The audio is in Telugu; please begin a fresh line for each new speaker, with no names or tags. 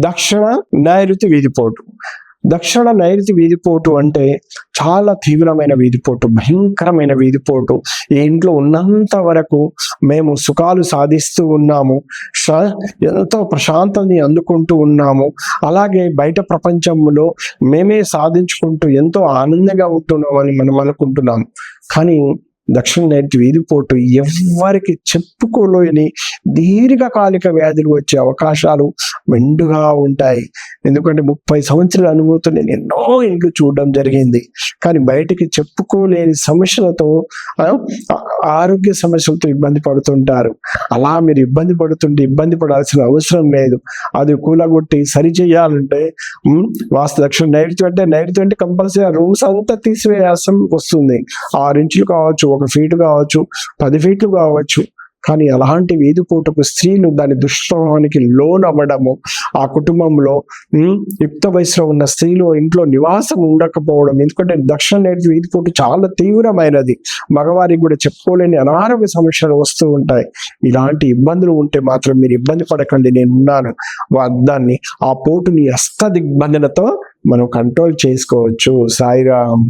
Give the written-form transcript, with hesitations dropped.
దక్షిణ నైరుతి వీధిపోటు. దక్షిణ నైరుతి వీధిపోటు అంటే చాలా తీవ్రమైన వీధిపోటు, భయంకరమైన వీధిపోటు. ఈ ఇంట్లో ఉన్నంత వరకు మేము సుఖాలు సాధిస్తూ ఉన్నాము, ఎంతో ప్రశాంతతని అందుకుంటూ ఉన్నాము, అలాగే బయట ప్రపంచంలో మేమే సాధించుకుంటూ ఎంతో ఆనందంగా ఉంటున్నామని మనం అనుకుంటున్నాము. కానీ దక్షిణ నైరుతి వీధిపోటు ఎవ్వరికి చెప్పుకోలేని దీర్ఘకాలిక వ్యాధులు వచ్చే అవకాశాలు మెండుగా ఉంటాయి. ఎందుకంటే 30 సంవత్సరాల అనుభూతి నేను ఎన్నో ఇంట్లో చూడడం జరిగింది. కానీ బయటికి చెప్పుకోలేని సమస్యలతో, ఆరోగ్య సమస్యలతో ఇబ్బంది పడుతుంటారు. అలా మీరు ఇబ్బంది పడాల్సిన అవసరం లేదు. అది కూలగొట్టి సరి చేయాలంటే వాస్తు దక్షిణ నైరుతి అంటే కంపల్సరీ ఆ రూమ్స్ అంతా తీసివేయాల్సి వస్తుంది. 6 ఇంచులు కావచ్చు, 1 ఫీట్ కావచ్చు, 10 ఫీట్లు కావచ్చు. కానీ అలాంటి వీధిపోటుకు స్త్రీలు దాని దుష్ప్రభావానికి లోనవ్వడము, ఆ కుటుంబంలో యుక్త వయసులో ఉన్న స్త్రీలు ఇంట్లో నివాసం ఉండకపోవడం. ఎందుకంటే దక్షిణ నైరుతి వీధిపోటు చాలా తీవ్రమైనది. మగవారికి కూడా చెప్పుకోలేని అనారోగ్య సమస్యలు వస్తూ ఉంటాయి. ఇలాంటి ఇబ్బందులు ఉంటే మాత్రం మీరు ఇబ్బంది పడకండి, నేను ఉన్నాను. దాన్ని ఆ పోటుని హస్త దిగ్బంధనతో మనం కంట్రోల్ చేసుకోవచ్చు. సాయిరామ్.